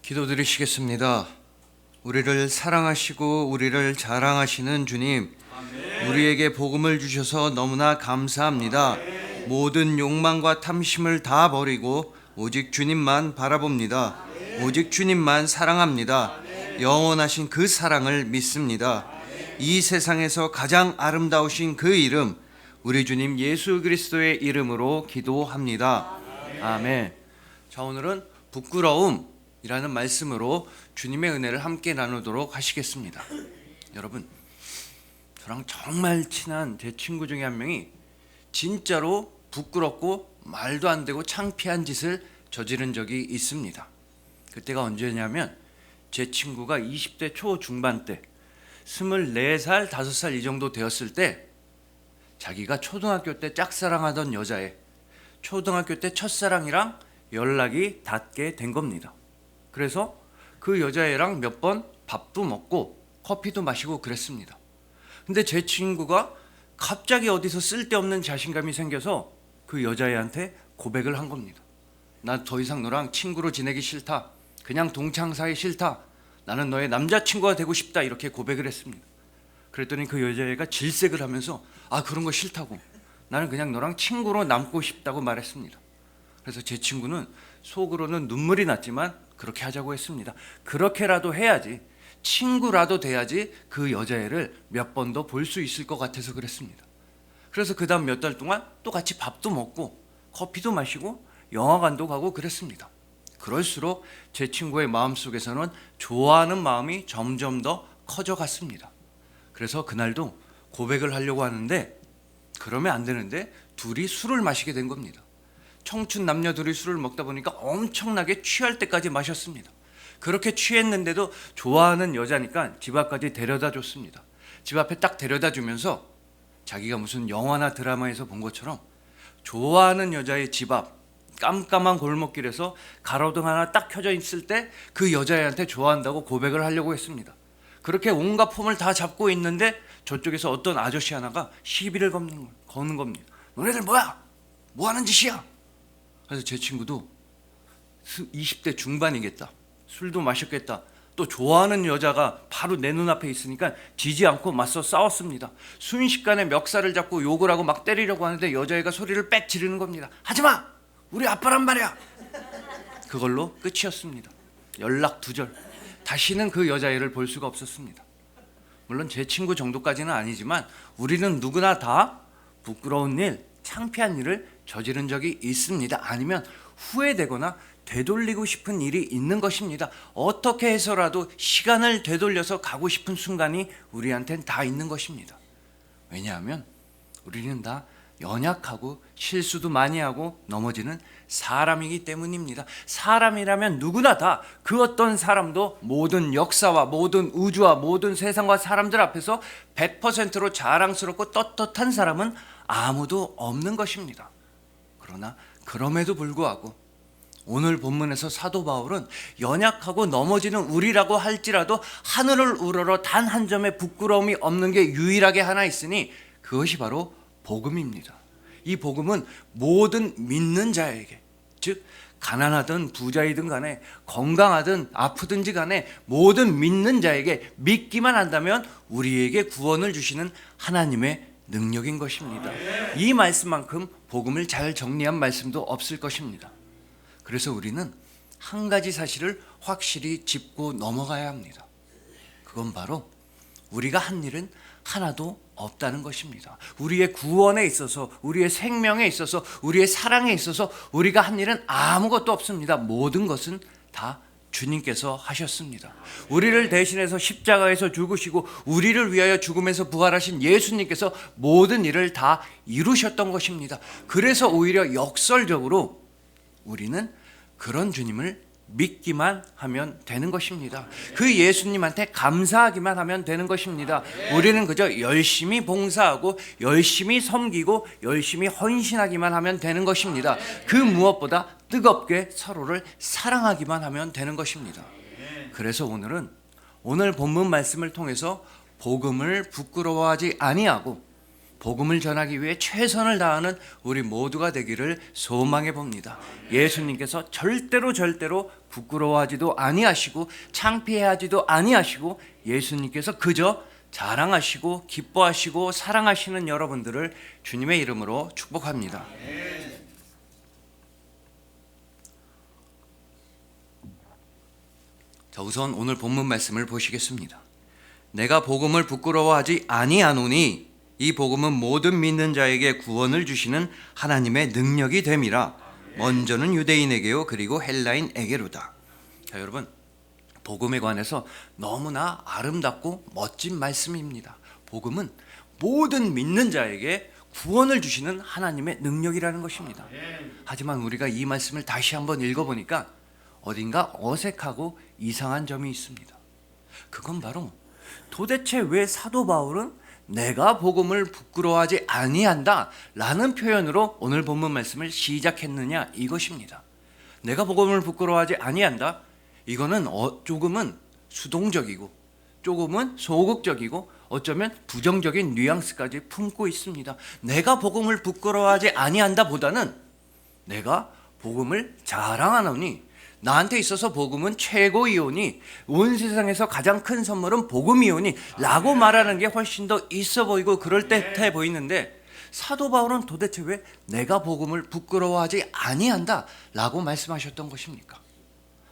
기도드리시겠습니다. 우리를 사랑하시고 우리를 자랑하시는 주님, 우리에게 복음을 주셔서 너무나 감사합니다. 모든 욕망과 탐심을 다 버리고 오직 주님만 바라봅니다. 오직 주님만 사랑합니다. 영원하신 그 사랑을 믿습니다. 이 세상에서 가장 아름다우신 그 이름, 우리 주님 예수 그리스도의 이름으로 기도합니다. 아멘. 자, 오늘은 부끄러움이라는 말씀으로 주님의 은혜를 함께 나누도록 하시겠습니다. 여러분, 저랑 정말 친한 제 친구 중에 한 명이 진짜로 부끄럽고 말도 안 되고 창피한 짓을 저지른 적이 있습니다. 그때가 언제냐면 제 친구가 20대 초중반 때 24살, 5살 이 정도 되었을 때 자기가 초등학교 때 짝사랑하던 여자애, 초등학교 때 첫사랑이랑 연락이 닿게 된 겁니다. 그래서 그 여자애랑 몇 번 밥도 먹고 커피도 마시고 그랬습니다. 근데 제 친구가 갑자기 어디서 쓸데없는 자신감이 생겨서 그 여자애한테 고백을 한 겁니다. 나 더 이상 너랑 친구로 지내기 싫다. 그냥 동창 사이 싫다. 나는 너의 남자친구가 되고 싶다. 이렇게 고백을 했습니다. 그랬더니 그 여자애가 질색을 하면서 그런 거 싫다고. 나는 그냥 너랑 친구로 남고 싶다고 말했습니다. 그래서 제 친구는 속으로는 눈물이 났지만 그렇게 하자고 했습니다. 그렇게라도 해야지, 친구라도 돼야지 그 여자애를 몇 번 더 볼 수 있을 것 같아서 그랬습니다. 그래서 그 다음 몇 달 동안 또 같이 밥도 먹고 커피도 마시고 영화관도 가고 그랬습니다. 그럴수록 제 친구의 마음속에서는 좋아하는 마음이 점점 더 커져갔습니다. 그래서 그날도 고백을 하려고 하는데 그러면 안 되는데 둘이 술을 마시게 된 겁니다. 청춘 남녀 둘이 술을 먹다 보니까 엄청나게 취할 때까지 마셨습니다. 그렇게 취했는데도 좋아하는 여자니까 집 앞까지 데려다 줬습니다. 집 앞에 딱 데려다 주면서 자기가 무슨 영화나 드라마에서 본 것처럼 좋아하는 여자의 집 앞 깜깜한 골목길에서 가로등 하나 딱 켜져 있을 때 그 여자애한테 좋아한다고 고백을 하려고 했습니다. 그렇게 온갖 폼을 다 잡고 있는데 저쪽에서 어떤 아저씨 하나가 시비를 거는 겁니다. 너네들 뭐야? 뭐 하는 짓이야? 그래서 제 친구도 20대 중반이겠다. 술도 마셨겠다. 또 좋아하는 여자가 바로 내 눈앞에 있으니까 지지 않고 맞서 싸웠습니다. 순식간에 멱살을 잡고 욕을 하고 막 때리려고 하는데 여자애가 소리를 빽 지르는 겁니다. 하지마! 우리 아빠란 말이야! 그걸로 끝이었습니다. 연락 두절. 다시는 그 여자애를 볼 수가 없었습니다. 물론 제 친구 정도까지는 아니지만 우리는 누구나 다 부끄러운 일, 창피한 일을 저지른 적이 있습니다. 아니면 후회되거나 되돌리고 싶은 일이 있는 것입니다. 어떻게 해서라도 시간을 되돌려서 가고 싶은 순간이 우리한테는 다 있는 것입니다. 왜냐하면 우리는 다 연약하고 실수도 많이 하고 넘어지는 사람이기 때문입니다. 사람이라면 누구나 다 그 어떤 사람도 모든 역사와 모든 우주와 모든 세상과 사람들 앞에서 100%로 자랑스럽고 떳떳한 사람은 아무도 없는 것입니다. 그러나 그럼에도 불구하고 오늘 본문에서 사도 바울은 연약하고 넘어지는 우리라고 할지라도 하늘을 우러러 단 한 점의 부끄러움이 없는 게 유일하게 하나 있으니 그것이 바로 복음입니다. 이 복음은 모든 믿는 자에게, 즉 가난하든 부자이든 간에 건강하든 아프든지 간에 모든 믿는 자에게 믿기만 한다면 우리에게 구원을 주시는 하나님의 능력인 것입니다. 이 말씀만큼 복음을 잘 정리한 말씀도 없을 것입니다. 그래서 우리는 한 가지 사실을 확실히 짚고 넘어가야 합니다. 그건 바로 우리가 한 일은 하나도 없다는 것입니다. 우리의 구원에 있어서, 우리의 생명에 있어서, 우리의 사랑에 있어서 우리가 한 일은 아무것도 없습니다. 모든 것은 다 주님께서 하셨습니다. 우리를 대신해서 십자가에서 죽으시고 우리를 위하여 죽음에서 부활하신 예수님께서 모든 일을 다 이루셨던 것입니다. 그래서 오히려 역설적으로 우리는 그런 주님을 믿기만 하면 되는 것입니다. 그 예수님한테 감사하기만 하면 되는 것입니다. 우리는 그저 열심히 봉사하고 열심히 섬기고 열심히 헌신하기만 하면 되는 것입니다. 그 무엇보다 뜨겁게 서로를 사랑하기만 하면 되는 것입니다. 그래서 오늘 본문 말씀을 통해서 복음을 부끄러워하지 아니하고 복음을 전하기 위해 최선을 다하는 우리 모두가 되기를 소망해 봅니다. 예수님께서 절대로 부끄러워하지도 아니하시고 창피해하지도 아니하시고 예수님께서 그저 자랑하시고 기뻐하시고 사랑하시는 여러분들을 주님의 이름으로 축복합니다. 자, 우선 오늘 본문 말씀을 보시겠습니다. 내가 복음을 부끄러워하지 아니하노니 이 복음은 모든 믿는 자에게 구원을 주시는 하나님의 능력이 됨이라. 먼저는 유대인에게요 그리고 헬라인에게로다. 자, 여러분, 복음에 관해서 너무나 아름답고 멋진 말씀입니다. 복음은 모든 믿는 자에게 구원을 주시는 하나님의 능력이라는 것입니다. 하지만 우리가 이 말씀을 다시 한번 읽어보니까 어딘가 어색하고 이상한 점이 있습니다. 그건 바로 도대체 왜 사도 바울은 내가 복음을 부끄러워하지 아니한다 라는 표현으로 오늘 본문 말씀을 시작했느냐, 이것입니다. 내가 복음을 부끄러워하지 아니한다, 이거는 조금은 수동적이고 조금은 소극적이고 어쩌면 부정적인 뉘앙스까지 품고 있습니다. 내가 복음을 부끄러워하지 아니한다 보다는 내가 복음을 자랑하노니, 나한테 있어서 복음은 최고이오니, 온 세상에서 가장 큰 선물은 복음이오니 라고 말하는 게 훨씬 더 있어 보이고 그럴듯해 보이는데, 사도 바울은 도대체 왜 내가 복음을 부끄러워하지 아니한다 라고 말씀하셨던 것입니까?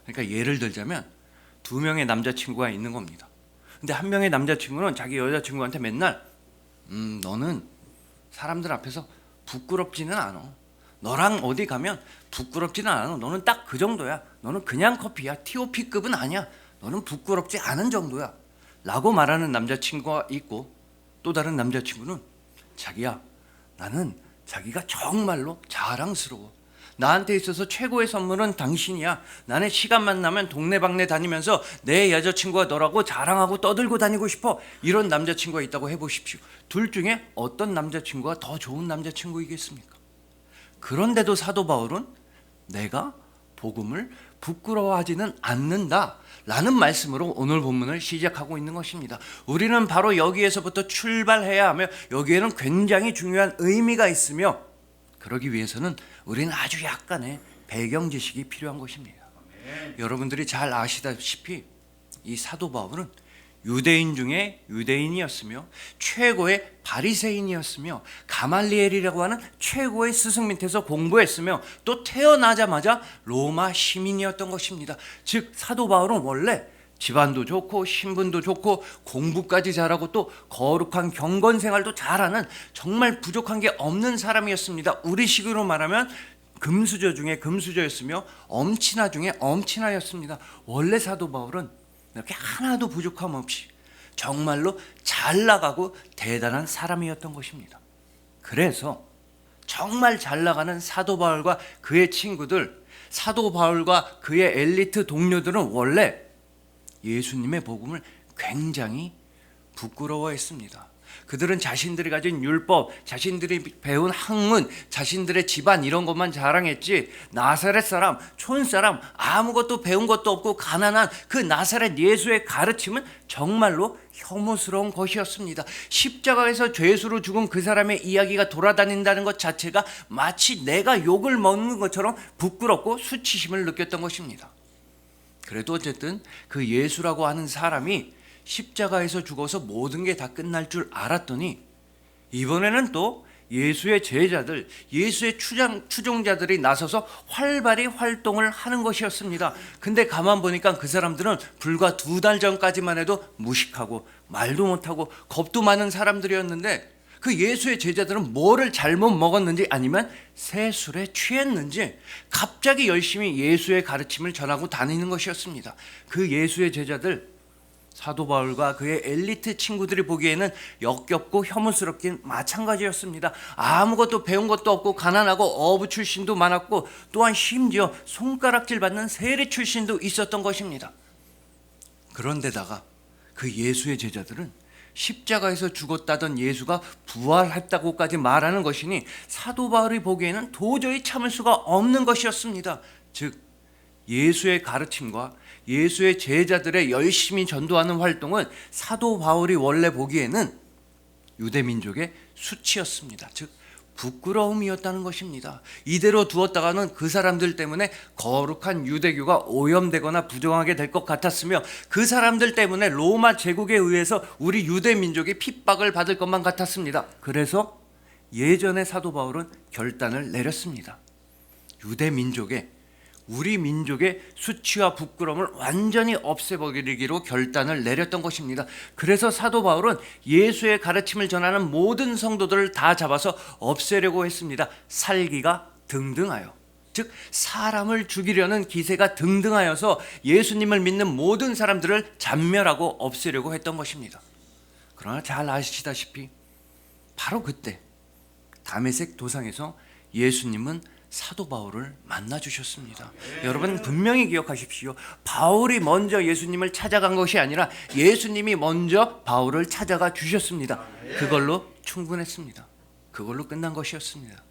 그러니까 예를 들자면 두 명의 남자친구가 있는 겁니다. 근데 한 명의 남자친구는 자기 여자친구한테 맨날 너는 사람들 앞에서 부끄럽지는 않아, 너랑 어디 가면 부끄럽지는 않아, 너는 딱 그 정도야, 너는 그냥 커피야, TOP급은 아니야, 너는 부끄럽지 않은 정도야 라고 말하는 남자친구가 있고, 또 다른 남자친구는 자기야, 나는 자기가 정말로 자랑스러워, 나한테 있어서 최고의 선물은 당신이야, 나는 시간만 나면 동네방네 다니면서 내 여자친구가 너라고 자랑하고 떠들고 다니고 싶어, 이런 남자친구가 있다고 해보십시오. 둘 중에 어떤 남자친구가 더 좋은 남자친구이겠습니까? 그런데도 사도 바울은 내가 복음을 부끄러워하지는 않는다 라는 말씀으로 오늘 본문을 시작하고 있는 것입니다. 우리는 바로 여기에서부터 출발해야 하며 여기에는 굉장히 중요한 의미가 있으며, 그러기 위해서는 우리는 아주 약간의 배경 지식이 필요한 것입니다. 여러분들이 잘 아시다시피 이 사도 바울은 유대인 중에 유대인이었으며 최고의 바리새인이었으며 가말리엘이라고 하는 최고의 스승 밑에서 공부했으며 또 태어나자마자 로마 시민이었던 것입니다. 즉 사도 바울은 원래 집안도 좋고 신분도 좋고 공부까지 잘하고 또 거룩한 경건 생활도 잘하는 정말 부족한 게 없는 사람이었습니다. 우리식으로 말하면 금수저 중에 금수저였으며 엄친아 중에 엄친아였습니다. 원래 사도 바울은 이렇게 하나도 부족함 없이 정말로 잘 나가고 대단한 사람이었던 것입니다. 그래서 정말 잘 나가는 사도 바울과 그의 친구들, 사도 바울과 그의 엘리트 동료들은 원래 예수님의 복음을 굉장히 부끄러워했습니다. 그들은 자신들이 가진 율법, 자신들이 배운 학문, 자신들의 집안 이런 것만 자랑했지, 나사렛 사람, 촌사람, 아무것도 배운 것도 없고 가난한 그 나사렛 예수의 가르침은 정말로 혐오스러운 것이었습니다. 십자가에서 죄수로 죽은 그 사람의 이야기가 돌아다닌다는 것 자체가 마치 내가 욕을 먹는 것처럼 부끄럽고 수치심을 느꼈던 것입니다. 그래도 어쨌든 그 예수라고 하는 사람이 십자가에서 죽어서 모든 게 다 끝날 줄 알았더니 이번에는 또 예수의 제자들, 예수의 추종자들이 나서서 활발히 활동을 하는 것이었습니다. 근데 가만 보니까 그 사람들은 불과 2달 전까지만 해도 무식하고 말도 못하고 겁도 많은 사람들이었는데, 그 예수의 제자들은 뭐를 잘못 먹었는지 아니면 새 술에 취했는지 갑자기 열심히 예수의 가르침을 전하고 다니는 것이었습니다. 그 예수의 제자들, 사도 바울과 그의 엘리트 친구들이 보기에는 역겹고 혐오스럽긴 마찬가지였습니다. 아무것도 배운 것도 없고 가난하고 어부 출신도 많았고 또한 심지어 손가락질 받는 세리 출신도 있었던 것입니다. 그런데다가 그 예수의 제자들은 십자가에서 죽었다던 예수가 부활했다고까지 말하는 것이니 사도 바울이 보기에는 도저히 참을 수가 없는 것이었습니다. 즉 예수의 가르침과 예수의 제자들의 열심히 전도하는 활동은 사도 바울이 원래 보기에는 유대 민족의 수치였습니다. 즉 부끄러움이었다는 것입니다. 이대로 두었다가는 그 사람들 때문에 거룩한 유대교가 오염되거나 부정하게 될 것 같았으며 그 사람들 때문에 로마 제국에 의해서 우리 유대 민족이 핍박을 받을 것만 같았습니다. 그래서 예전에 사도 바울은 결단을 내렸습니다. 유대 민족의 우리 민족의 수치와 부끄러움을 완전히 없애버리기로 결단을 내렸던 것입니다. 그래서 사도 바울은 예수의 가르침을 전하는 모든 성도들을 다 잡아서 없애려고 했습니다. 살기가 등등하여, 즉 사람을 죽이려는 기세가 등등하여서 예수님을 믿는 모든 사람들을 잔멸하고 없애려고 했던 것입니다. 그러나 잘 아시다시피 바로 그때 다메섹 도상에서 예수님은 사도 바울을 만나 주셨습니다. 여러분 분명히 기억하십시오. 바울이 먼저 예수님을 찾아간 것이 아니라 예수님이 먼저 바울을 찾아가 주셨습니다. 그걸로 충분했습니다. 그걸로 끝난 것이었습니다.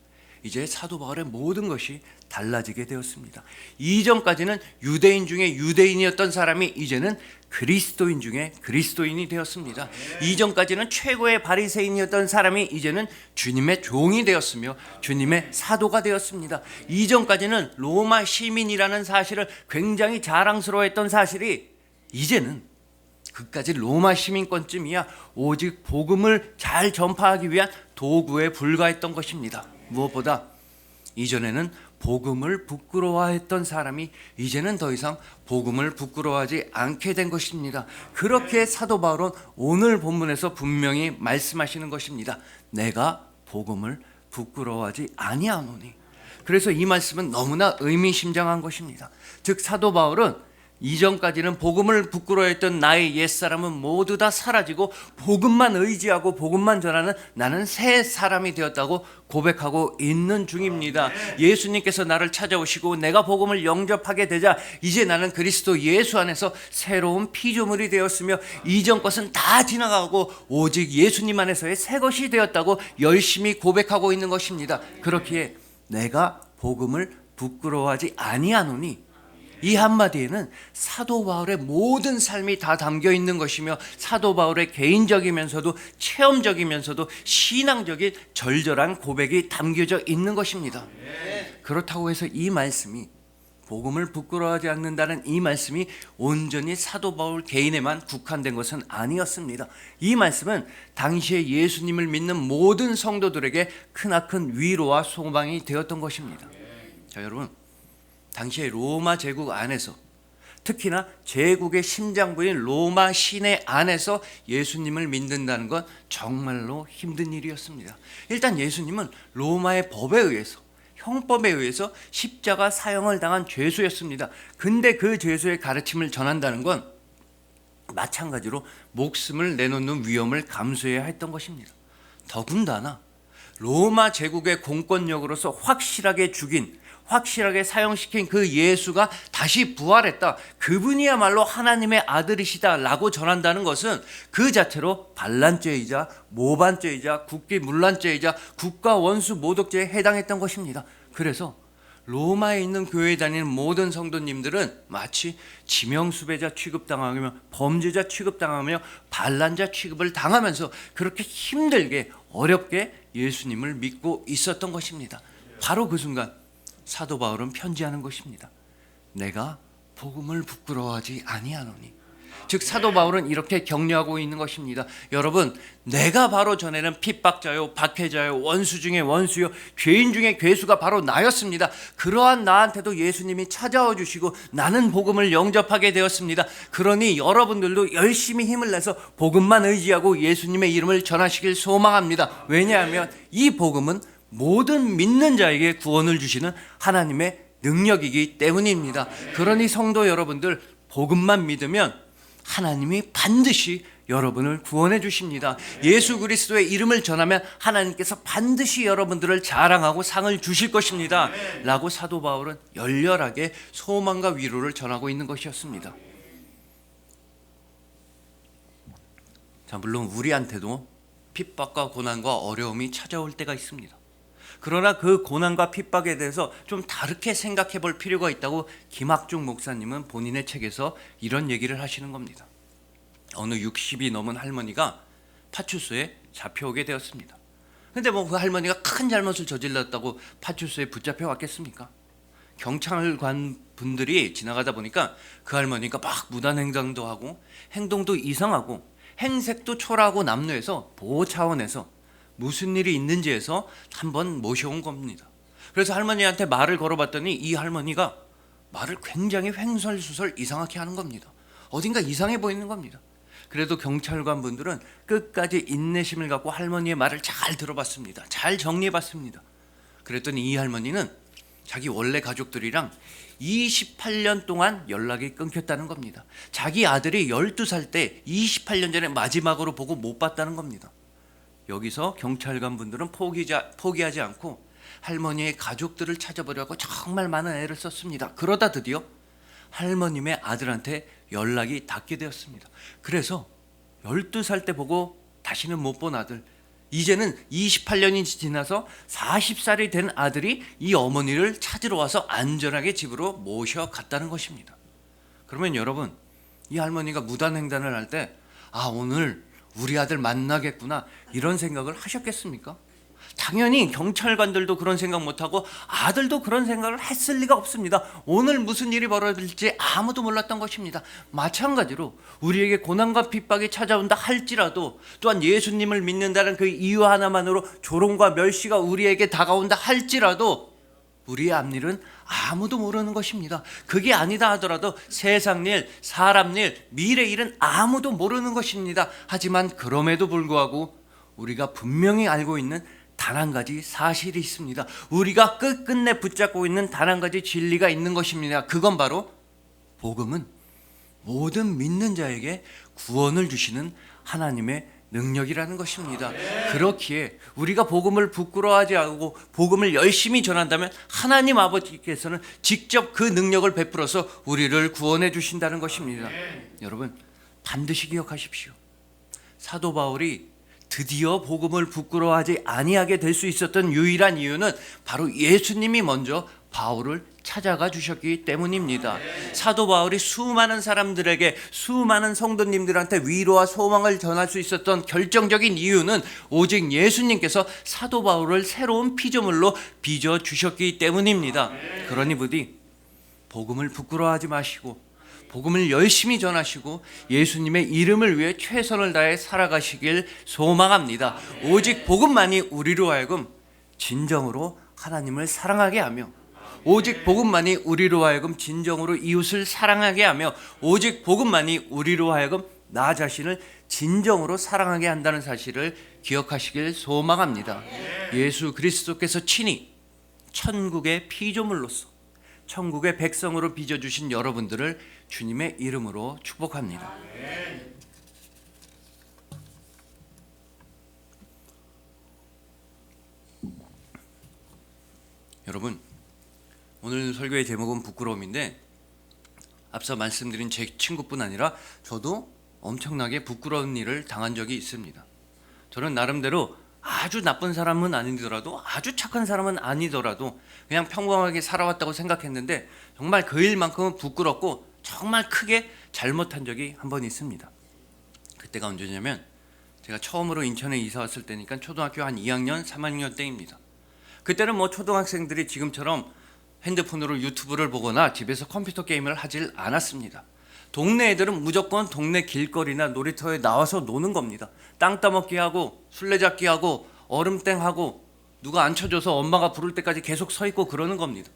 이제 사도 바울의 모든 것이 달라지게 되었습니다. 이전까지는 유대인 중에 유대인이었던 사람이 이제는 그리스도인 중에 그리스도인이 되었습니다. 이전까지는 최고의 바리새인이었던 사람이 이제는 주님의 종이 되었으며 주님의 사도가 되었습니다. 이전까지는 로마 시민이라는 사실을 굉장히 자랑스러워했던 사실이 이제는 그까지 로마 시민권쯤이야 오직 복음을 잘 전파하기 위한 도구에 불과했던 것입니다. 무엇보다 이전에는 복음을 부끄러워했던 사람이 이제는 더 이상 복음을 부끄러워하지 않게 된 것입니다. 그렇게 사도 바울은 오늘 본문에서 분명히 말씀하시는 것입니다. 내가 복음을 부끄러워하지 아니하노니. 그래서 이 말씀은 너무나 의미심장한 것입니다. 즉 사도 바울은 이전까지는 복음을 부끄러워했던 나의 옛사람은 모두 다 사라지고 복음만 의지하고 복음만 전하는 나는 새 사람이 되었다고 고백하고 있는 중입니다. 예수님께서 나를 찾아오시고 내가 복음을 영접하게 되자 이제 나는 그리스도 예수 안에서 새로운 피조물이 되었으며 이전 것은 다 지나가고 오직 예수님 안에서의 새 것이 되었다고 열심히 고백하고 있는 것입니다. 그렇기에 내가 복음을 부끄러워하지 아니하노니, 이 한마디에는 사도 바울의 모든 삶이 다 담겨 있는 것이며 사도 바울의 개인적이면서도 체험적이면서도 신앙적인 절절한 고백이 담겨져 있는 것입니다. 그렇다고 해서 이 말씀이 복음을 부끄러워하지 않는다는 이 말씀이 온전히 사도 바울 개인에만 국한된 것은 아니었습니다. 이 말씀은 당시에 예수님을 믿는 모든 성도들에게 크나큰 위로와 소망이 되었던 것입니다. 자, 여러분, 당시에 로마 제국 안에서 특히나 제국의 심장부인 로마 시내 안에서 예수님을 믿는다는 건 정말로 힘든 일이었습니다. 일단 예수님은 로마의 법에 의해서, 형법에 의해서 십자가 사형을 당한 죄수였습니다. 근데 그 죄수의 가르침을 전한다는 건 마찬가지로 목숨을 내놓는 위험을 감수해야 했던 것입니다. 더군다나 로마 제국의 공권력으로서 확실하게 사형시킨 그 예수가 다시 부활했다, 그분이야말로 하나님의 아들이시다라고 전한다는 것은 그 자체로 반란죄이자 모반죄이자 국기문란죄이자 국가원수 모독죄에 해당했던 것입니다. 그래서 로마에 있는 교회에 다니는 모든 성도님들은 마치 지명수배자 취급당하며 범죄자 취급당하며 반란자 취급을 당하면서 그렇게 힘들게 어렵게 예수님을 믿고 있었던 것입니다. 바로 그 순간 사도 바울은 편지하는 것입니다. 내가 복음을 부끄러워하지 아니하노니. 즉 사도 바울은 이렇게 격려하고 있는 것입니다. 여러분, 내가 바로 전에는 핍박자요, 박해자요, 원수 중에 원수요, 죄인 중에 괴수가 바로 나였습니다. 그러한 나한테도 예수님이 찾아와 주시고 나는 복음을 영접하게 되었습니다. 그러니 여러분들도 열심히 힘을 내서 복음만 의지하고 예수님의 이름을 전하시길 소망합니다. 왜냐하면 이 복음은 모든 믿는 자에게 구원을 주시는 하나님의 능력이기 때문입니다. 그러니 성도 여러분들, 복음만 믿으면 하나님이 반드시 여러분을 구원해 주십니다. 예수 그리스도의 이름을 전하면 하나님께서 반드시 여러분들을 자랑하고 상을 주실 것입니다 라고 사도 바울은 열렬하게 소망과 위로를 전하고 있는 것이었습니다. 자, 물론 우리한테도 핍박과 고난과 어려움이 찾아올 때가 있습니다. 그러나 그 고난과 핍박에 대해서 좀 다르게 생각해 볼 필요가 있다고 김학중 목사님은 본인의 책에서 이런 얘기를 하시는 겁니다. 어느 60이 넘은 할머니가 파출소에 잡혀오게 되었습니다. 근데 뭐 그 할머니가 큰 잘못을 저질렀다고 파출소에 붙잡혀 왔겠습니까? 경찰관 분들이 지나가다 보니까 그 할머니가 막 무단횡단도 하고 행동도 이상하고 행색도 초라하고 남루해서 보호 차원에서 무슨 일이 있는지에서 한번 모셔온 겁니다. 그래서 할머니한테 말을 걸어봤더니 이 할머니가 말을 굉장히 횡설수설 이상하게 하는 겁니다. 어딘가 이상해 보이는 겁니다. 그래도 경찰관 분들은 끝까지 인내심을 갖고 할머니의 말을 잘 들어봤습니다. 잘 정리해봤습니다. 그랬더니 이 할머니는 자기 원래 가족들이랑 28년 동안 연락이 끊겼다는 겁니다. 자기 아들이 12살 때 28년 전에 마지막으로 보고 못 봤다는 겁니다. 여기서 경찰관 분들은 포기하지 않고 할머니의 가족들을 찾아보려고 정말 많은 애를 썼습니다. 그러다 드디어 할머님의 아들한테 연락이 닿게 되었습니다. 그래서 12살 때 보고 다시는 못 본 아들, 이제는 28년이 지나서 40살이 된 아들이 이 어머니를 찾으러 와서 안전하게 집으로 모셔갔다는 것입니다. 그러면 여러분, 이 할머니가 무단횡단을 할 때 오늘 우리 아들 만나겠구나 이런 생각을 하셨겠습니까? 당연히 경찰관들도 그런 생각 못하고 아들도 그런 생각을 했을 리가 없습니다. 오늘 무슨 일이 벌어질지 아무도 몰랐던 것입니다. 마찬가지로 우리에게 고난과 핍박이 찾아온다 할지라도, 또한 예수님을 믿는다는 그 이유 하나만으로 조롱과 멸시가 우리에게 다가온다 할지라도 우리의 앞일은 아무도 모르는 것입니다. 그게 아니다 하더라도 세상 일, 사람 일, 미래 일은 아무도 모르는 것입니다. 하지만 그럼에도 불구하고 우리가 분명히 알고 있는 단 한 가지 사실이 있습니다. 우리가 끝끝내 붙잡고 있는 단 한 가지 진리가 있는 것입니다. 그건 바로 복음은 모든 믿는 자에게 구원을 주시는 하나님의 능력이라는 것입니다. 그렇기에 우리가 복음을 부끄러워하지 않고 복음을 열심히 전한다면 하나님 아버지께서는 직접 그 능력을 베풀어서 우리를 구원해 주신다는 것입니다. 여러분, 반드시 기억하십시오. 사도 바울이 드디어 복음을 부끄러워하지 아니하게 될 수 있었던 유일한 이유는 바로 예수님이 먼저 바울을 찾아가 주셨기 때문입니다. 사도 바울이 수많은 사람들에게, 수많은 성도님들한테 위로와 소망을 전할 수 있었던 결정적인 이유는 오직 예수님께서 사도 바울을 새로운 피조물로 빚어 주셨기 때문입니다. 그러니 부디 복음을 부끄러워하지 마시고 복음을 열심히 전하시고 예수님의 이름을 위해 최선을 다해 살아가시길 소망합니다. 오직 복음만이 우리로 하여금 진정으로 하나님을 사랑하게 하며, 오직 복음만이 우리로 하여금 진정으로 이웃을 사랑하게 하며, 오직 복음만이 우리로 하여금 나 자신을 진정으로 사랑하게 한다는 사실을 기억하시길 소망합니다. 예수 그리스도께서 친히 천국의 피조물로서 천국의 백성으로 빚어주신 여러분들을 주님의 이름으로 축복합니다. 여러분, 오늘 설교의 제목은 부끄러움인데, 앞서 말씀드린 제 친구뿐 아니라 저도 엄청나게 부끄러운 일을 당한 적이 있습니다. 저는 나름대로 아주 나쁜 사람은 아니더라도, 아주 착한 사람은 아니더라도 그냥 평범하게 살아왔다고 생각했는데 정말 그 일만큼은 부끄럽고 정말 크게 잘못한 적이 한 번 있습니다. 그때가 언제냐면 제가 처음으로 인천에 이사 왔을 때니까 초등학교 한 2학년, 3학년 때입니다. 그때는 뭐 초등학생들이 지금처럼 핸드폰으로 유튜브를 보거나 집에서 컴퓨터 게임을 하질 않았습니다. 동네 애들은 무조건 동네 길거리나 놀이터에 나와서 노는 겁니다. 땅 따먹기 하고 술래잡기 하고 얼음땡 하고 누가 안 쳐줘서 엄마가 부를 때까지 계속 서 있고 그러는 겁니다.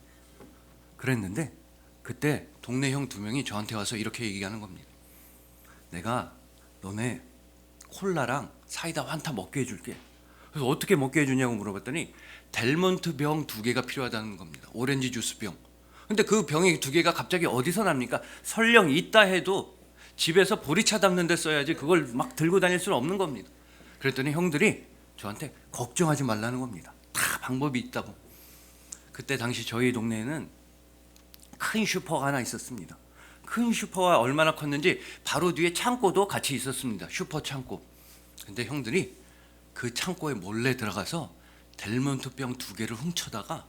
그랬는데 그때 동네 형 2명이 저한테 와서 이렇게 얘기하는 겁니다. 내가 너네 콜라랑 사이다 환타 먹게 해줄게. 그래서 어떻게 먹게 해주냐고 물어봤더니 델몬트 병 2개가 필요하다는 겁니다. 오렌지 주스 병. 근데 그 병이 2개가 갑자기 어디서 납니까? 설령 있다 해도 집에서 보리차 담는 데 써야지 그걸 막 들고 다닐 수는 없는 겁니다. 그랬더니 형들이 저한테 걱정하지 말라는 겁니다. 다 방법이 있다고. 그때 당시 저희 동네에는 큰 슈퍼가 하나 있었습니다. 큰 슈퍼가 얼마나 컸는지 바로 뒤에 창고도 같이 있었습니다. 슈퍼 창고. 근데 형들이 그 창고에 몰래 들어가서 델몬트 병 2개를 훔쳐다가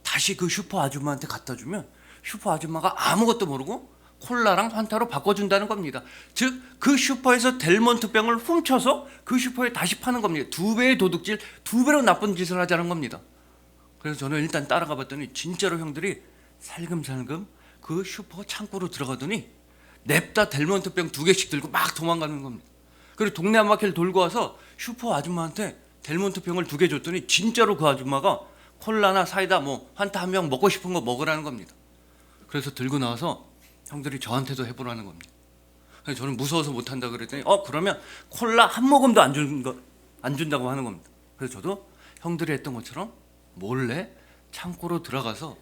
다시 그 슈퍼 아줌마한테 갖다 주면 슈퍼 아줌마가 아무것도 모르고 콜라랑 환타로 바꿔준다는 겁니다. 즉 그 슈퍼에서 델몬트병을 훔쳐서 그 슈퍼에 다시 파는 겁니다. 2배의 도둑질, 2배로 나쁜 짓을 하자는 겁니다. 그래서 저는 일단 따라가 봤더니 진짜로 형들이 살금살금 그 슈퍼 창고로 들어가더니 냅다 델몬트병 2개씩 들고 막 도망가는 겁니다. 그리고 동네 한 바퀴를 돌고 와서 슈퍼 아줌마한테 델몬트병을 2개 줬더니 진짜로 그 아줌마가 콜라나 사이다 뭐 환타 한 병 먹고 싶은 거 먹으라는 겁니다. 그래서 들고 나와서 형들이 저한테도 해보라는 겁니다. 그래서 저는 무서워서 못한다 그랬더니 그러면 콜라 한 모금도 안 준다고 하는 겁니다. 그래서 저도 형들이 했던 것처럼 몰래 창고로 들어가서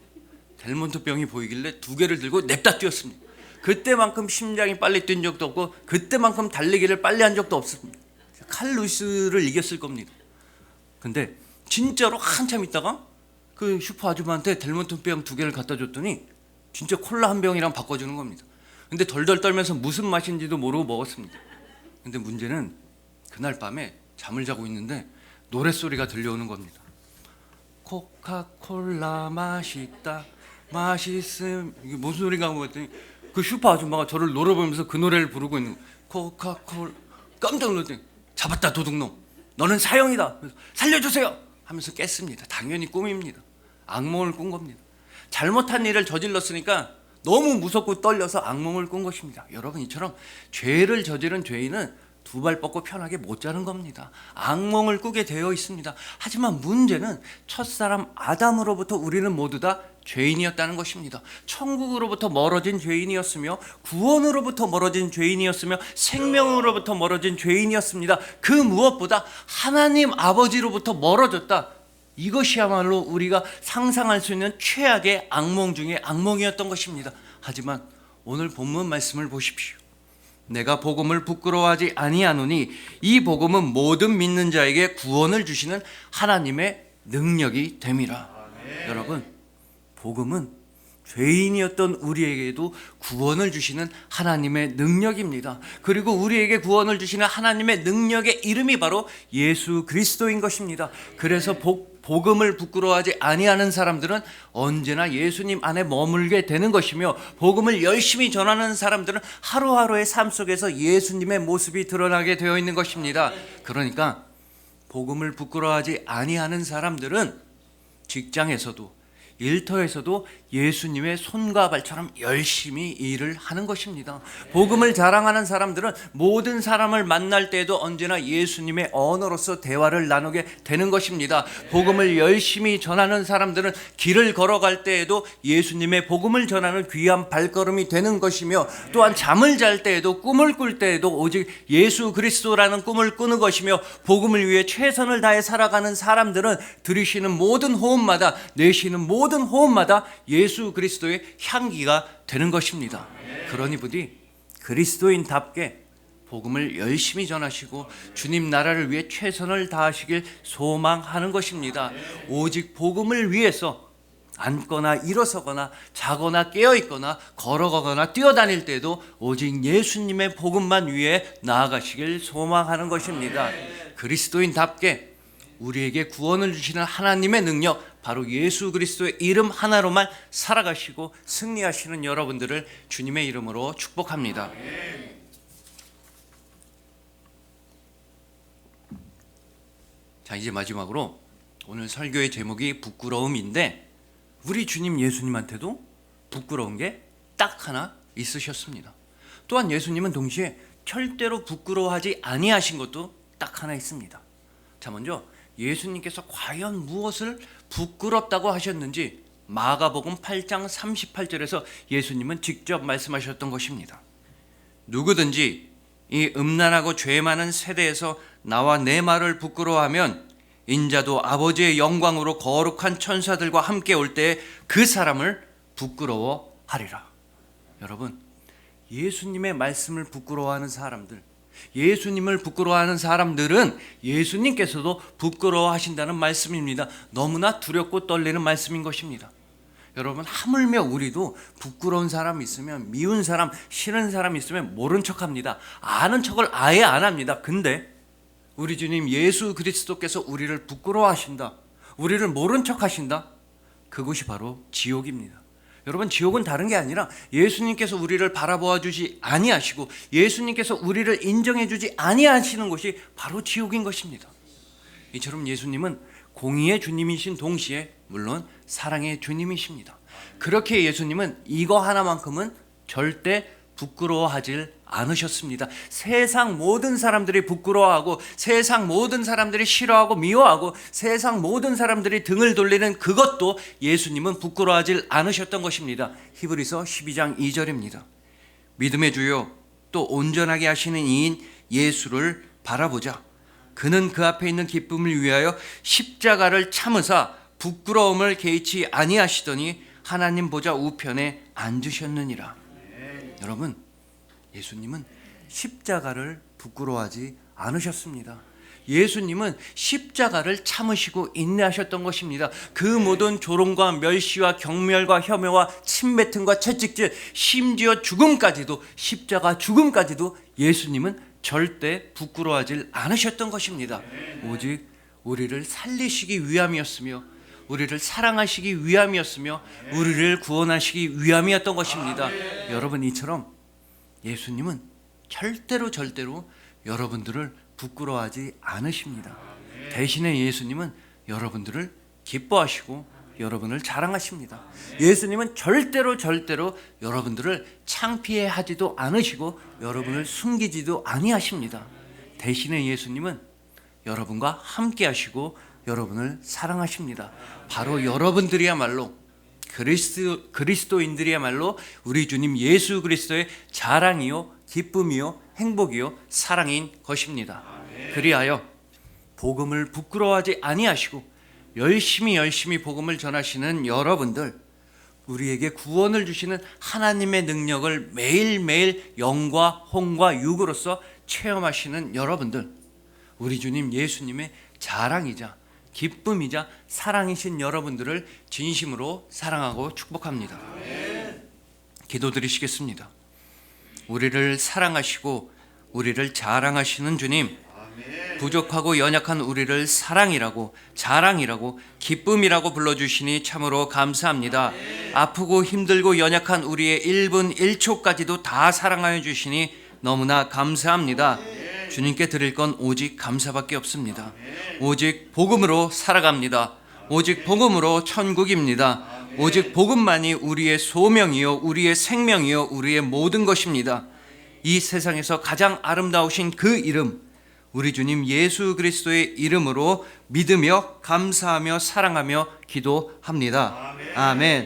델몬트병이 보이길래 2개를 들고 냅다 뛰었습니다. 그때만큼 심장이 빨리 뛴 적도 없고 그때만큼 달리기를 빨리 한 적도 없습니다. 칼 루이스를 이겼을 겁니다. 근데 진짜로 한참 있다가 그 슈퍼 아줌마한테 델몬트병 2개를 갖다 줬더니 진짜 콜라 한 병이랑 바꿔주는 겁니다. 근데 덜덜 떨면서 무슨 맛인지도 모르고 먹었습니다. 근데 문제는 그날 밤에 잠을 자고 있는데 노랫소리가 들려오는 겁니다. 코카콜라 맛있다 맛있음. 이게 무슨 소리가 하고 했더니 그 슈퍼 아줌마가 저를 노려보면서 그 노래를 부르고 있는 거예요. 코카콜라. 깜짝 놀랐더니 잡았다 도둑놈, 너는 사형이다. 살려주세요 하면서 깼습니다. 당연히 꿈입니다. 악몽을 꾼 겁니다. 잘못한 일을 저질렀으니까 너무 무섭고 떨려서 악몽을 꾼 것입니다. 여러분, 이처럼 죄를 저지른 죄인은 2발 뻗고 편하게 못 자는 겁니다. 악몽을 꾸게 되어 있습니다. 하지만 문제는 첫사람 아담으로부터 우리는 모두 다 죄인이었다는 것입니다. 천국으로부터 멀어진 죄인이었으며 구원으로부터 멀어진 죄인이었으며 생명으로부터 멀어진 죄인이었습니다. 그 무엇보다 하나님 아버지로부터 멀어졌다. 이것이야말로 우리가 상상할 수 있는 최악의 악몽 중에 악몽이었던 것입니다. 하지만 오늘 본문 말씀을 보십시오. 내가 복음을 부끄러워하지 아니하노니 이 복음은 모든 믿는 자에게 구원을 주시는 하나님의 능력이 됨이라. 여러분, 복음은 죄인이었던 우리에게도 구원을 주시는 하나님의 능력입니다. 그리고 우리에게 구원을 주시는 하나님의 능력의 이름이 바로 예수 그리스도인 것입니다. 그래서 복음을 부끄러워하지 아니하는 사람들은 언제나 예수님 안에 머물게 되는 것이며, 복음을 열심히 전하는 사람들은 하루하루의 삶 속에서 예수님의 모습이 드러나게 되어 있는 것입니다. 그러니까 복음을 부끄러워하지 아니하는 사람들은 직장에서도 일터에서도 예수님의 손과 발처럼 열심히 일을 하는 것입니다. 복음을 자랑하는 사람들은 모든 사람을 만날 때에도 언제나 예수님의 언어로서 대화를 나누게 되는 것입니다. 복음을 열심히 전하는 사람들은 길을 걸어갈 때에도 예수님의 복음을 전하는 귀한 발걸음이 되는 것이며, 또한 잠을 잘 때에도 꿈을 꿀 때에도 오직 예수 그리스도라는 꿈을 꾸는 것이며, 복음을 위해 최선을 다해 살아가는 사람들은 들으시는 모든 호흡마다, 내쉬는 모든 호흡마다 예수 그리스도의 향기가 되는 것입니다. 그러니 부디 그리스도인답게 복음을 열심히 전하시고 주님 나라를 위해 최선을 다하시길 소망하는 것입니다. 오직 복음을 위해서 앉거나 일어서거나 자거나 깨어있거나 걸어가거나 뛰어다닐 때도 오직 예수님의 복음만 위해 나아가시길 소망하는 것입니다. 그리스도인답게 우리에게 구원을 주시는 하나님의 능력, 바로 예수 그리스도의 이름 하나로만 살아가시고 승리하시는 여러분들을 주님의 이름으로 축복합니다. 자, 이제 마지막으로 오늘 설교의 제목이 부끄러움인데, 우리 주님 예수님한테도 부끄러운 게 딱 하나 있으셨습니다. 또한 예수님은 동시에 절대로 부끄러워하지 아니하신 것도 딱 하나 있습니다. 자, 먼저 예수님께서 과연 무엇을 부끄럽다고 하셨는지 마가복음 8장 38절에서 예수님은 직접 말씀하셨던 것입니다. 누구든지 이 음란하고 죄 많은 세대에서 나와 내 말을 부끄러워하면 인자도 아버지의 영광으로 거룩한 천사들과 함께 올 때에 그 사람을 부끄러워하리라. 여러분, 예수님의 말씀을 부끄러워하는 사람들, 예수님을 부끄러워하는 사람들은 예수님께서도 부끄러워하신다는 말씀입니다. 너무나 두렵고 떨리는 말씀인 것입니다. 여러분, 하물며 우리도 부끄러운 사람 있으면, 미운 사람, 싫은 사람 있으면 모른 척합니다. 아는 척을 아예 안 합니다. 근데 우리 주님 예수 그리스도께서 우리를 부끄러워하신다, 우리를 모른 척하신다, 그것이 바로 지옥입니다. 여러분, 지옥은 다른 게 아니라 예수님께서 우리를 바라보아 주지 아니하시고 예수님께서 우리를 인정해 주지 아니하시는 곳이 바로 지옥인 것입니다. 이처럼 예수님은 공의의 주님이신 동시에 물론 사랑의 주님이십니다. 그렇게 예수님은 이거 하나만큼은 절대 부끄러워하질 않으셨습니다. 세상 모든 사람들이 부끄러워하고 세상 모든 사람들이 싫어하고 미워하고 세상 모든 사람들이 등을 돌리는 그것도 예수님은 부끄러워하질 않으셨던 것입니다. 히브리서 12장 2절입니다. 믿음의 주요 또 온전하게 하시는 이인 예수를 바라보자. 그는 그 앞에 있는 기쁨을 위하여 십자가를 참으사 부끄러움을 개의치 아니하시더니 하나님 보좌 우편에 앉으셨느니라. 여러분, 예수님은 십자가를 부끄러워하지 않으셨습니다. 예수님은 십자가를 참으시고 인내하셨던 것입니다. 그 모든 조롱과 멸시와 경멸과 혐오와 침뱉음과 채찍질, 심지어 죽음까지도, 십자가 죽음까지도 예수님은 절대 부끄러워하지 않으셨던 것입니다. 오직 우리를 살리시기 위함이었으며 우리를 사랑하시기 위함이었으며 우리를 구원하시기 위함이었던 것입니다. 여러분, 이처럼 예수님은 절대로 여러분들을 부끄러워하지 않으십니다. 대신에 예수님은 여러분들을 기뻐하시고 여러분을 자랑하십니다. 예수님은 절대로 여러분들을 창피해 하지도 않으시고 여러분을 숨기지도 아니하십니다. 대신에 예수님은 여러분과 함께 하시고 여러분을 사랑하십니다. 바로 여러분들이야말로 그리스도인들이야말로 우리 주님 예수 그리스도의 자랑이요 기쁨이요 행복이요 사랑인 것입니다. 그리하여 복음을 부끄러워하지 아니하시고 열심히 복음을 전하시는 여러분들, 우리에게 구원을 주시는 하나님의 능력을 매일매일 영과 홍과 육으로서 체험하시는 여러분들, 우리 주님 예수님의 자랑이자 기쁨이자 사랑이신 여러분들을 진심으로 사랑하고 축복합니다. 기도드리시겠습니다. 우리를 사랑하시고 우리를 자랑하시는 주님, 부족하고 연약한 우리를 사랑이라고 자랑이라고 기쁨이라고 불러주시니 참으로 감사합니다. 아프고 힘들고 연약한 우리의 1분 1초까지도 다 사랑하여 주시니 너무나 감사합니다. 주님께 드릴 건 오직 감사밖에 없습니다. 오직 복음으로 살아갑니다. 오직 복음으로 천국입니다. 오직 복음만이 우리의 소명이요 우리의 생명이요 우리의 모든 것입니다. 이 세상에서 가장 아름다우신 그 이름, 우리 주님 예수 그리스도의 이름으로 믿으며 감사하며 사랑하며 기도합니다. 아멘.